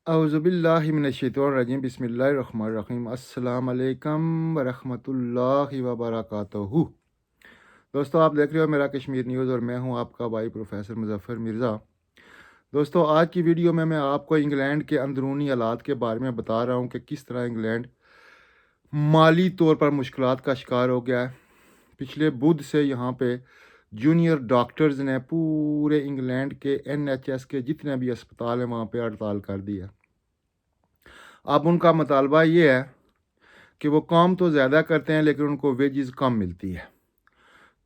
औज़ुबिल्लाहिमिनश्शैतानिर्रजीम बिस्मिल्लाहिर्रहमानिर्रहीम अस्सलाम वालेकुम वरहमतुल्लाहि वबरकातुहू। दोस्तों, आप देख रहे हो मेरा कश्मीर न्यूज़ और मैं हूं आपका भाई प्रोफेसर मुज़फ़्फ़र मिर्ज़ा। दोस्तों, आज की वीडियो में मैं आपको इंग्लैंड के अंदरूनी हालात के बारे में बता रहा हूं कि किस तरह इंग्लैंड माली तौर पर मुश्किलात का शिकार हो गया है। पिछले बुध से यहाँ पे जूनियर डॉक्टर्स ने पूरे इंग्लैंड के NHS के जितने भी अस्पताल हैं वहाँ पे हड़ताल कर दी है। अब उनका मुतालबा ये है कि वो काम तो ज़्यादा करते हैं लेकिन उनको वेजेस कम मिलती है।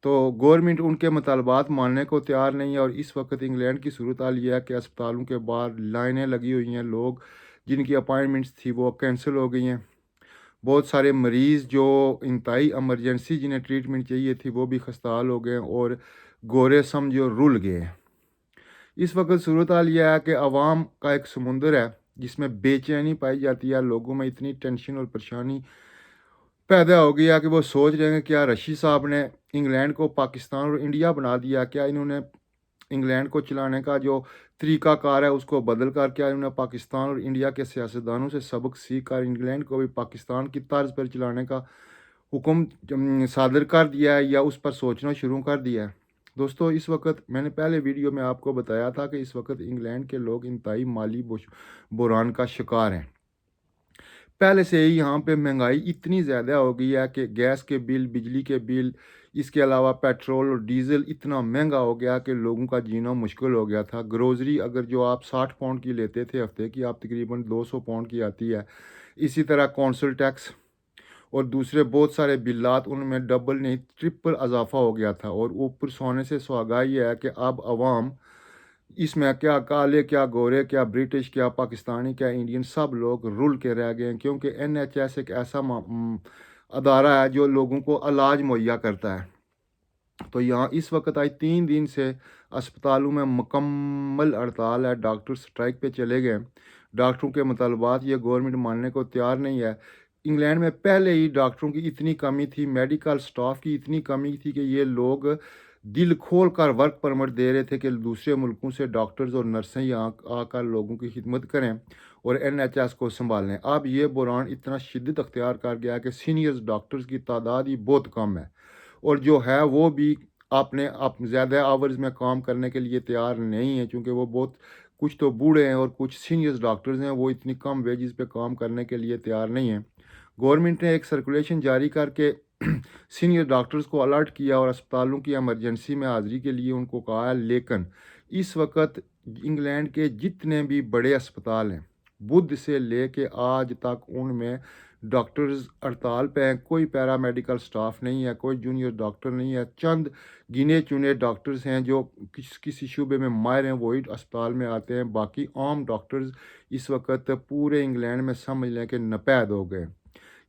तो गवर्नमेंट उनके मुतालबात मानने को तैयार नहीं है और इस वक्त इंग्लैंड की सूरत हाल ये है कि अस्पतालों के बाहर लाइनें लगी हुई हैं। लोग जिनकी अपॉइंटमेंट्स थी वो कैंसिल हो गई हैं। बहुत सारे मरीज़ जो इंतहाई एमरजेंसी जिन्हें ट्रीटमेंट चाहिए थी वो भी खस्ताहाल हो गए और गोरे समझो रुल गए हैं। इस वक्त सूरत हाल यह है कि आवाम का एक समुंदर है जिसमें बेचैनी पाई जाती है। लोगों में इतनी टेंशन और परेशानी पैदा हो गया कि वो सोच रहे हैं कि क्या रशीद साहब ने इंग्लैंड को पाकिस्तान और इंडिया बना दिया, क्या इन्होंने इंग्लैंड को चलाने का जो तरीक़ाकार है उसको बदल कर क्या इन्होंने पाकिस्तान और इंडिया के सियासतदानों से सबक सीख कर इंग्लैंड को भी पाकिस्तान की तर्ज पर चलाने का हुक्म सादर कर दिया है या उस पर सोचना शुरू कर दिया है। दोस्तों, इस वक्त मैंने पहले वीडियो में आपको बताया था कि इस वक्त इंग्लैंड के लोग इंतहाई माली बुरान का शिकार हैं। पहले से ही यहाँ पे महंगाई इतनी ज़्यादा हो गई है कि गैस के बिल, बिजली के बिल, इसके अलावा पेट्रोल और डीज़ल इतना महंगा हो गया कि लोगों का जीना मुश्किल हो गया था। ग्रोसरी अगर जो आप 60 पाउंड की लेते थे हफ्ते की, आप तकरीबन 200 पाउंड की आती है। इसी तरह कौंसल टैक्स और दूसरे बहुत सारे बिल्लात उनमें डबल नहीं ट्रिपल इजाफा हो गया था। और ऊपर सोने से सुहागा ये है कि अब आवाम इसमें क्या काले, क्या गोरे, क्या ब्रिटिश, क्या पाकिस्तानी, क्या इंडियन, सब लोग रुल के रह गए हैं क्योंकि NHS एक ऐसा अदारा है जो लोगों को इलाज मुहैया करता है। तो यहाँ इस वक्त आज 3 दिन से अस्पतालों में मुकम्मल हड़ताल है। डॉक्टर स्ट्राइक पे चले गए। डॉक्टरों के मुतालबात ये गवर्नमेंट मानने को तैयार नहीं है। इंग्लैंड में पहले ही डॉक्टरों की इतनी कमी थी, मेडिकल स्टाफ की इतनी कमी थी कि ये लोग दिल खोल कर वर्क परमिट दे रहे थे कि दूसरे मुल्कों से डॉक्टर्स और नर्सें यहाँ आकर लोगों की खिदमत करें और NHS को संभालें। अब ये बुरान इतना शिद्दत अख्तियार कर गया कि सीनियर्स डॉक्टर्स की तादाद ही बहुत कम है और जो है वो भी आप ज़्यादा आवर्स में काम करने के लिए तैयार नहीं है क्योंकि वो बहुत कुछ तो बूढ़े हैं और कुछ सीनियर्स डॉक्टर्स हैं, वो इतनी कम वेजेस पे काम करने के लिए तैयार नहीं हैं। गवर्नमेंट ने एक सर्कुलेशन जारी करके सीनियर डॉक्टर्स को अलर्ट किया और अस्पतालों की एमरजेंसी में हाज़िरी के लिए उनको कहा है। लेकिन इस वक्त इंग्लैंड के जितने भी बड़े अस्पताल हैं, बुध से लेके आज तक उनमें डॉक्टर्स हड़ताल पे हैं। कोई पैरामेडिकल स्टाफ नहीं है, कोई जूनियर डॉक्टर नहीं है। चंद गिने चुने डॉक्टर्स हैं जो किसी शूबे में माहिर हैं, वही अस्पताल में आते हैं। बाकी आम डॉक्टर्स इस वक्त पूरे इंग्लैंड में समझ लें कि नपैद हो गए।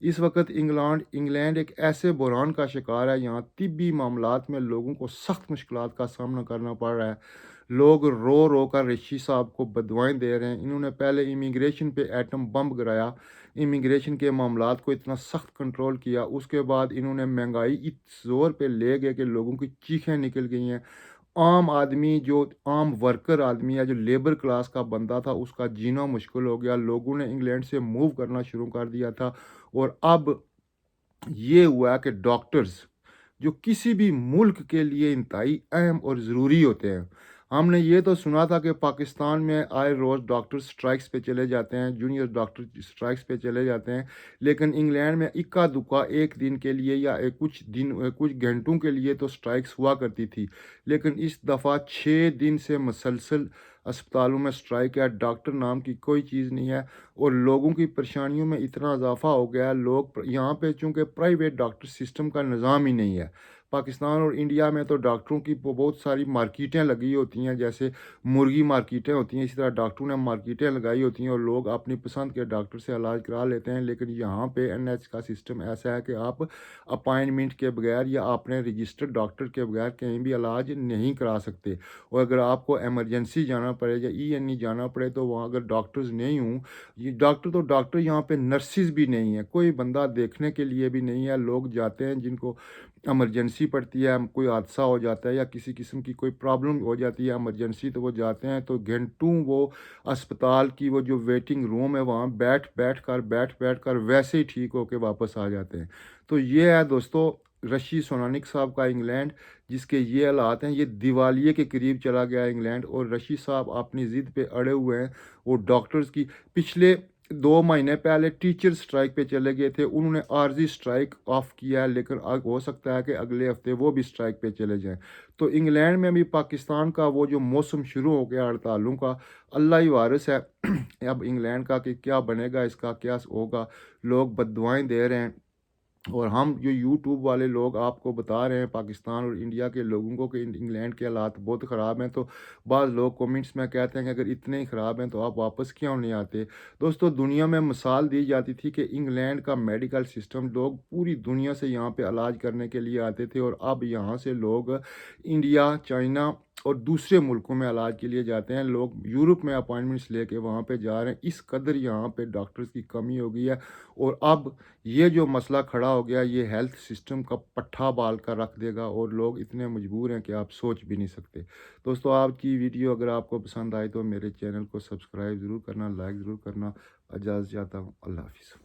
इस वक्त इंग्लैंड एक ऐसे बुरान का शिकार है, यहाँ तिब्बी मामलात में लोगों को सख्त मुश्किलात का सामना करना पड़ रहा है। लोग रो रो कर रशीद साहब को बदवाएं दे रहे हैं। इन्होंने पहले इमिग्रेशन पे एटम बम गिराया, इमिग्रेशन के मामलात को इतना सख्त कंट्रोल किया। उसके बाद इन्होंने महंगाई इस ज़ोर पे ले गए कि लोगों की चीखें निकल गई हैं। आम आदमी जो आम वर्कर आदमी है, जो लेबर क्लास का बंदा था, उसका जीना मुश्किल हो गया। लोगों ने इंग्लैंड से मूव करना शुरू कर दिया था और अब ये हुआ कि डॉक्टर्स जो किसी भी मुल्क के लिए इंतहाई अहम और ज़रूरी होते हैं। हमने ये तो सुना था कि पाकिस्तान में आए रोज़ डॉक्टर स्ट्राइक्स पे चले जाते हैं, जूनियर डॉक्टर स्ट्राइक्स पे चले जाते हैं। लेकिन इंग्लैंड में इक्का दुक्का एक दिन के लिए या कुछ घंटों के लिए तो स्ट्राइक्स हुआ करती थी। लेकिन इस दफ़ा 6 दिन से मुसलसल अस्पतालों में स्ट्राइक है। डॉक्टर नाम की कोई चीज़ नहीं है और लोगों की परेशानियों में इतना इजाफा हो गया है। लोग यहाँ पे चूँकि प्राइवेट डॉक्टर सिस्टम का निज़ाम ही नहीं है। पाकिस्तान और इंडिया में तो डॉक्टरों की बहुत सारी मार्केटें लगी होती हैं, जैसे मुर्गी मार्केटें होती हैं, इसी तरह डॉक्टरों ने मार्केटें लगाई होती हैं और लोग अपनी पसंद के डॉक्टर से इलाज करा लेते हैं। लेकिन यहाँ पे NH का सिस्टम ऐसा है कि आप अपॉइंटमेंट के बगैर या अपने रजिस्टर्ड डॉक्टर के बगैर कहीं भी इलाज नहीं करा सकते। और अगर आपको एमरजेंसी जाना पड़े या ENE जाना पड़े तो वहाँ अगर डॉक्टर्स नहीं हूँ, ये डॉक्टर यहाँ पे नर्सिस भी नहीं है, कोई बंदा देखने के लिए भी नहीं है। लोग जाते हैं जिनको ایمرجنسی پڑتی ہے، کوئی حادثہ ہو جاتا ہے یا کسی قسم کی کوئی پرابلم ہو جاتی ہے ایمرجنسی، تو وہ جاتے ہیں تو گھنٹوں وہ اسپتال کی وہ جو ویٹنگ روم ہے وہاں بیٹھ کر ویسے ہی ٹھیک ہو کے واپس آ جاتے ہیں۔ تو یہ ہے دوستو رشی سوناک صاحب کا انگلینڈ، جس کے یہ حالات ہیں، یہ دیوالیے کے قریب چلا گیا انگلینڈ، اور رشی صاحب اپنی ضد پہ اڑے ہوئے ہیں۔ وہ ڈاکٹرز کی پچھلے 2 مہینے پہلے ٹیچر سٹرائک پہ چلے گئے تھے، انہوں نے عارضی سٹرائک آف کیا ہے، لیکن ہو سکتا ہے کہ اگلے ہفتے وہ بھی سٹرائک پہ چلے جائیں۔ تو انگلینڈ میں بھی پاکستان کا وہ جو موسم شروع ہو گیا ہڑتالوں کا، اللہ ہی وارث ہے اب انگلینڈ کا کہ کیا بنے گا، اس کا کیا ہوگا۔ لوگ بد دعائیں دے رہے ہیں، اور ہم جو یوٹیوب والے لوگ آپ کو بتا رہے ہیں پاکستان اور انڈیا کے لوگوں کو کہ انگلینڈ کے حالات بہت خراب ہیں، تو بعض لوگ کومنٹس میں کہتے ہیں کہ اگر اتنے ہی خراب ہیں تو آپ واپس کیوں نہیں آتے۔ دوستو دنیا میں مثال دی جاتی تھی کہ انگلینڈ کا میڈیکل سسٹم، لوگ پوری دنیا سے یہاں پہ علاج کرنے کے لیے آتے تھے، اور اب یہاں سے لوگ انڈیا، چائنا اور دوسرے ملکوں میں علاج کے لیے جاتے ہیں۔ لوگ یورپ میں اپائنٹمنٹس لے کے وہاں پہ جا رہے ہیں، اس قدر یہاں پہ ڈاکٹرز کی کمی ہو گئی ہے۔ اور اب یہ جو مسئلہ کھڑا ہو گیا، یہ ہیلتھ سسٹم کا پٹھا بال کر رکھ دے گا، اور لوگ اتنے مجبور ہیں کہ آپ سوچ بھی نہیں سکتے۔ دوستو آپ کی ویڈیو اگر آپ کو پسند آئی تو میرے چینل کو سبسکرائب ضرور کرنا، لائک ضرور کرنا۔ اجازت چاہتا ہوں، اللہ حافظ۔